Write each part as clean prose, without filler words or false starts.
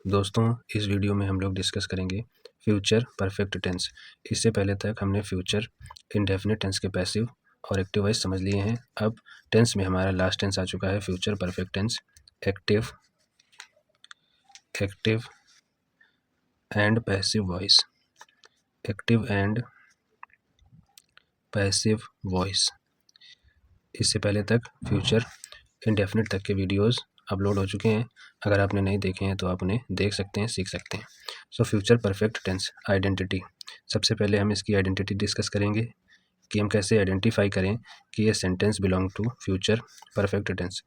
दोस्तों, इस वीडियो में हम लोग डिस्कस करेंगे फ्यूचर परफेक्ट टेंस। इससे पहले तक हमने फ्यूचर इंडेफिनिट टेंस के पैसिव और एक्टिव वॉइस समझ लिए हैं। अब टेंस में हमारा लास्ट टेंस आ चुका है future perfect tense, active and passive voice. Active and passive voice. इससे पहले तक फ्यूचर इंडेफिनिट तक के वीडियोस अपलोड हो चुके हैं। अगर आपने नहीं देखे हैं तो आप उन्हें देख सकते हैं, सीख सकते हैं। So future perfect tense identity. सबसे पहले हम इसकी आइडेंटिटी डिस्कस करेंगे कि हम कैसे आइडेंटिफाई करें कि ये sentence belong to future perfect tense.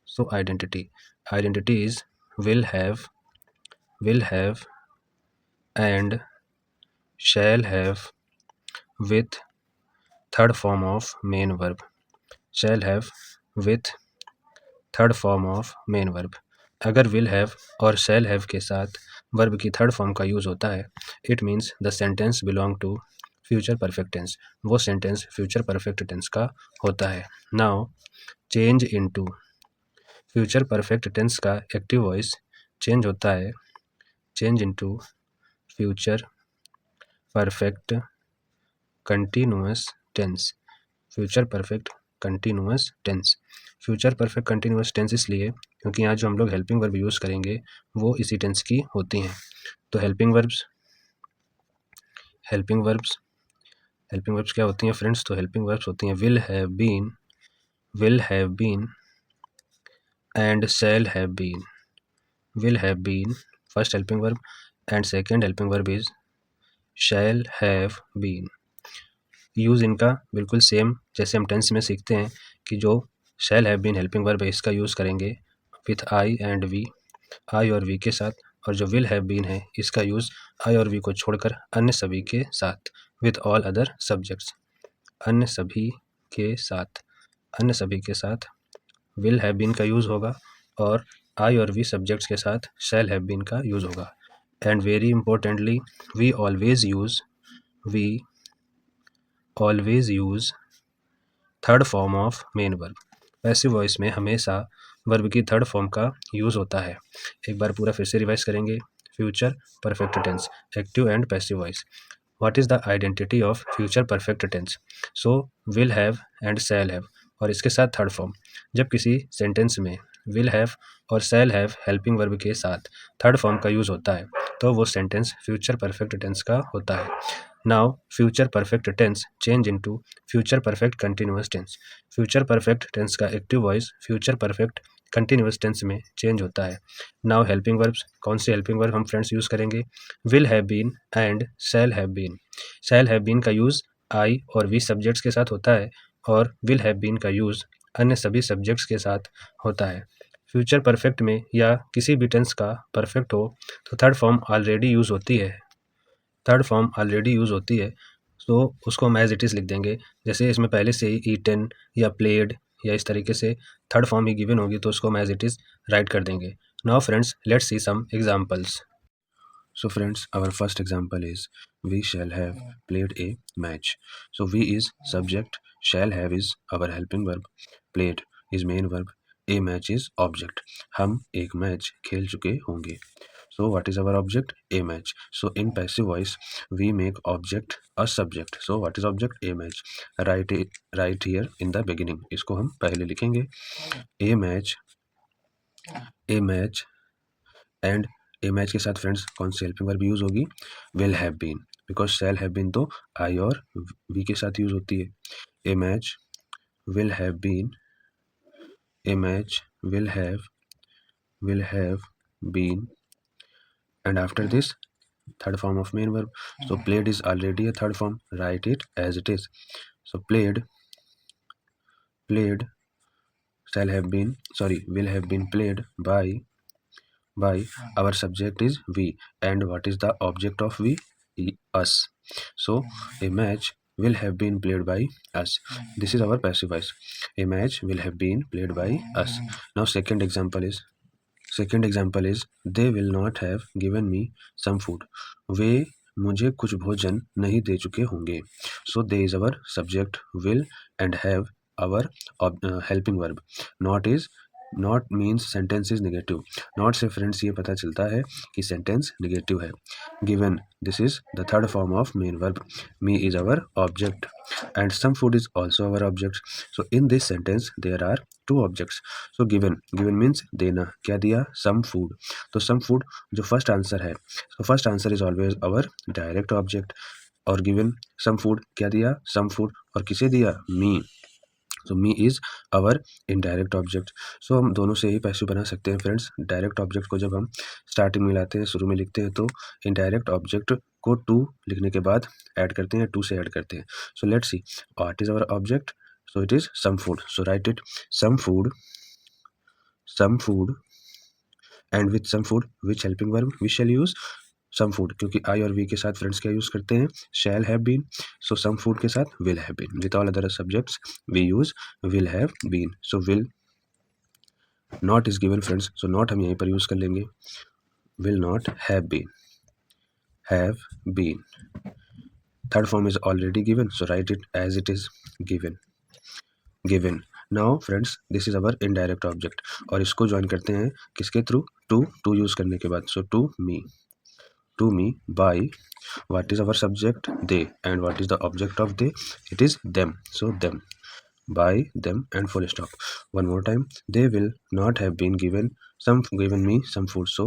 So identity is will have and shall have with third form of main verb. Shall have with third form of main verb. अगर will have और shall have के साथ verb की third form का use होता है, it means the sentence belong to future perfect tense. वो sentence future perfect tense का होता है। Now change into future perfect tense का एक्टिव वॉइस चेंज होता है change into future perfect continuous tense. Future perfect continuous tense. Future perfect continuous tense इसलिए क्योंकि यहाँ जो हम लोग हेल्पिंग वर्ब यूज़ करेंगे वो इसी टेंस की होती हैं। तो हेल्पिंग वर्ब्स क्या होती हैं फ्रेंड्स? तो हेल्पिंग वर्ब्स होती हैं will have been and shall have been. Will have been first helping verb and second helping verb is shall have been. Use इनका बिल्कुल सेम जैसे हम टेंस में सीखते हैं कि जो shall have been helping verb है इसका यूज़ करेंगे with I and we, I और वी के साथ, और जो विल हैव बीन है इसका यूज़ आई और वी को छोड़कर अन्य सभी के साथ विथ ऑल अदर सब्जेक्ट्स। अन्य सभी के साथ विल हैव बीन का यूज़ होगा और आई और वी सब्जेक्ट्स के साथ शैल हैव बीन का यूज़ होगा। And very importantly we always use third form of main verb. Passive voice में हमेशा वर्ब की थर्ड फॉर्म का यूज़ होता है। एक बार पूरा फिर से रिवाइज करेंगे। Future perfect tense, active and passive voice. What is the identity of future perfect tense? So will have and shall have और इसके साथ थर्ड फॉर्म। जब किसी सेंटेंस में विल हैव और शैल हैव हेल्पिंग वर्ब के साथ थर्ड फॉर्म का यूज़ होता है तो वो सेंटेंस फ्यूचर परफेक्ट टेंस का होता है। Now future perfect tense change into future perfect continuous tense. Future perfect tense का active voice future perfect continuous tense में चेंज होता है। नाउ हेल्पिंग वर्ब्स, कौन से हेल्पिंग वर्ब हम फ्रेंड्स यूज़ करेंगे? Will have been and shall have been. Shall have been का use I और वी सब्जेक्ट्स के साथ होता है और विल हैव बीन का यूज़ अन्य सभी सब्जेक्ट्स के साथ होता है। फ्यूचर परफेक्ट में या किसी भी टेंस का परफेक्ट हो तो थर्ड फॉर्म ऑलरेडी यूज़ होती है। तो उसको हम एज इट इज़ लिख देंगे। जैसे इसमें पहले से ही ईटन या प्लेड या इस तरीके से थर्ड फॉर्म ही गिवन होगी तो उसको हम एज इट इज़ राइट कर देंगे। Now friends let's see some examples. So friends, our first example is we shall have played a match. So we is subject, shall have is our helping verb, played is main verb, a match is object. हम एक match खेल चुके होंगे. So what is our object? A match. So in passive voice we make object a subject. So what is object? A match. Right here in the beginning. इसको हम पहले लिखेंगे. A match and a match के साथ friends कौन सी helping verb use होगी? Will have been, because shall have been तो आई और वी के साथ यूज़ होती है. A match will have been, a match will have been and after this third form of main verb. So played is already a third form, write it as it is. So played will have been played by our subject is we, and what is the object of we? Us. So a match will have been played by us. This is our passive voice. A match will have been played by us. Now second example is they will not have given me some food. वे मुझे कुछ भोजन नहीं दे चुके होंगे. So they is our subject, will and have our helping verb. Not is not means sentence is negative. Not से friends ये पता चलता है कि सेंटेंस नेगेटिव है। Given, this is the third form of main verb. Me is our object and some food is also our object. So in this sentence there are two objects. So given, given means देना, क्या दिया, some food. तो some food जो first answer है, तो first answer is always our direct object. और given some food, क्या दिया, सम फूड, और किसे दिया, me. So me is our indirect object. So हम दोनों से ही पैसिव बना सकते हैं फ्रेंड्स। डायरेक्ट ऑब्जेक्ट को जब हम स्टार्टिंग में लाते हैं, शुरू में लिखते हैं, तो इनडायरेक्ट ऑब्जेक्ट को टू लिखने के बाद ऐड करते हैं, टू से ऐड करते हैं। So let's see what is our object. So it is some food. So write it, some food, some food, and with some food which helping verb we shall use some food, क्योंकि I और we के साथ friends क्या use करते हैं, shall have been. So some food के साथ will have been. With all other subjects we use will have been. So will not is given friends, so not हम यहीं पर यूज कर लेंगे। Will not have been, have been. Third form is already given, so write it as it is, given, given. Now friends this is our indirect object, और इसको join करते हैं किसके थ्रू, टू यूज करने के बाद। So to me by what is our subject, they, and what is the object of they, it is them. So them, by them, and full stop. One more time, they will not have been given me some food. So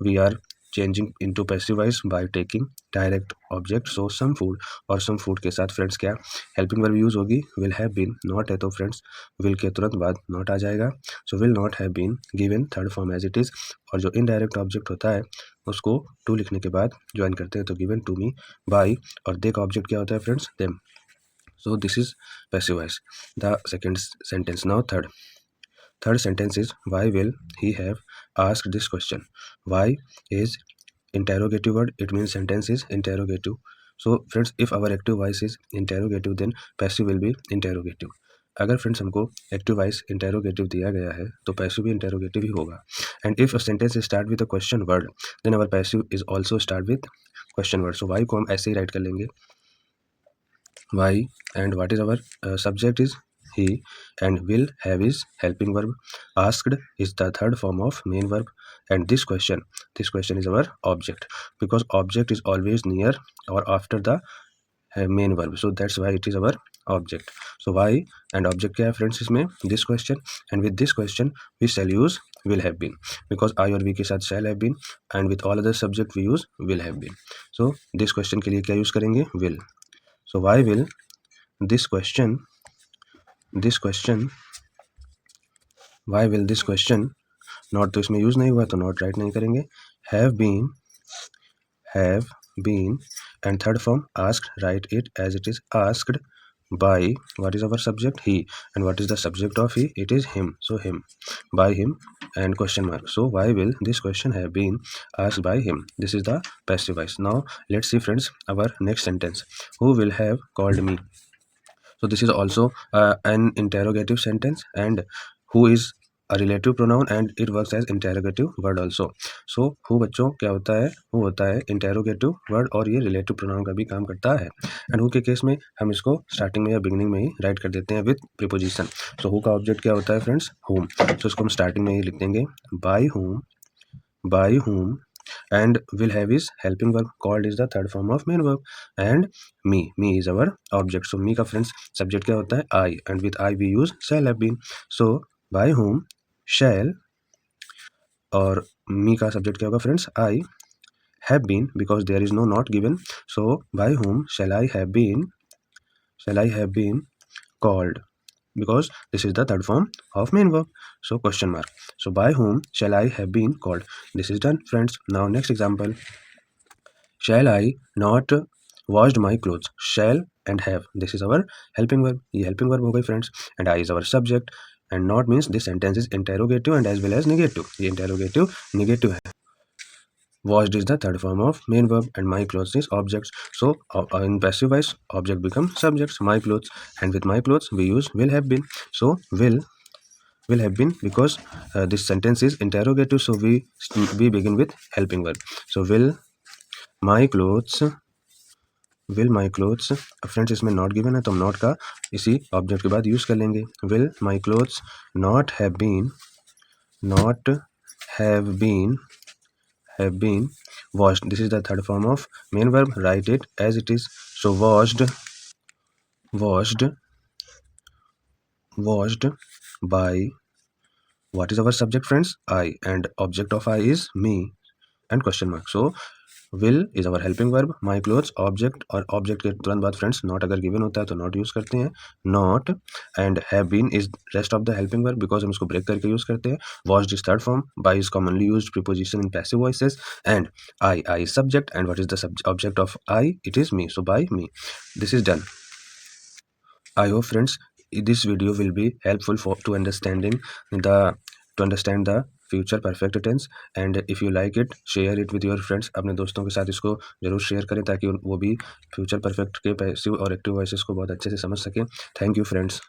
we are changing into passive voice by taking direct object. So some food, और some food के साथ friends क्या helping verb use होगी, will have been। Not है तो friends will के तुरंत बाद नॉट आ जाएगा। so will not have been given, third form as it is. और जो इनडायरेक्ट ऑब्जेक्ट होता है उसको टू लिखने के बाद ज्वाइन करते हैं, तो गिवन टू मी बाई, और दे का ऑब्जेक्ट क्या होता है friends, them. So this is passive voice. The second sentence. Now third sentence is, why will he have asked this question. Why is interrogative word, it means sentence is interrogative. So friends, if our active voice is interrogative, then passive will be interrogative. अगर friends हमको active voice interrogative दिया गया है तो passive भी interrogative ही होगा। And if a sentence start with a question word, then our passive is also start with question word. So why को हम ऐसे ही राइट कर लेंगे, why, and what is our subject is he, and will have is helping verb, asked is the third form of main verb, and this question is our object, because object is always near or after the main verb, so that's why it is our object. So why and object क्या है friends इसमें, this question, and with this question we shall use will have been, because I और we के साथ shall have been, and with all other subject we use will have been. So this question के लिए क्या use करेंगे, will. So why will this question, why will this question, not तो इसमें use नहीं हुआ तो नॉट राइट नहीं करेंगे, have been, and third form asked, write it as it is, asked by what is our subject, he, and what is the subject of he, it is him. So him, by him, and question mark. So why will this question have been asked by him. This is the passive voice. Now let's see friends our next sentence, who will have called me. So this is also an interrogative sentence, and who is a relative pronoun and it works as interrogative word also. So who बच्चों क्या होता है, who होता है interrogative word और ये relative pronoun का भी काम करता है। and who के केस में हम इसको स्टार्टिंग में या बिगनिंग में ही राइट कर देते हैं विद प्रीपोजिशन। so who का ऑब्जेक्ट क्या होता है फ्रेंड्स, whom। so इसको हम स्टार्टिंग में ही लिख देंगे by whom, and will have is helping verb, called is the third form of main verb, and me is our object. So me का friends subject क्या होता है, I, and with I we use shall have been. So by whom shall, और me का subject क्या होगा friends, I have been, because there is no not given. So by whom shall I have been called, because this is the third form of main verb. So question mark. So by whom shall I have been called. This is done friends. Now next example, shall I not washed my clothes. Shall and have, this is our helping verb. ये helping verb हो गई friends, and I is our subject, and not means this sentence is interrogative and as well as negative. ये interrogative negative है. Washed is the third form of main verb, and my clothes is objects. So in passive voice object becomes subjects, my clothes, and with my clothes we use will have been. So will have been, because this sentence is interrogative, so we begin with helping verb. So will my clothes friends इसमें not given है तो हम not का इसी object के बाद use कर लेंगे। will my clothes not have been not have been washed. This is the third form of main verb. Write it as it is. So washed by, what is our subject friends? I, and object of I is me and question mark. So will is our helping verb. My clothes object, और object के तुरंत बाद friends not अगर given होता है तो not use करते हैं, not, and have been is rest of the helping verb because हम इसको break करके यूज करते हैं. Washed is third form. By is commonly used preposition in passive voices, and I is subject, and what is the object of I? It is me. So by me. This is done. I hope friends this video will be helpful to understand the future perfect tense, and if you like it share it with your friends. अपने दोस्तों के साथ इसको जरूर share करें ताकि वो भी फ्यूचर परफेक्ट के पैसिव और एक्टिव वॉइसेस को बहुत अच्छे से समझ सकें. Thank you friends.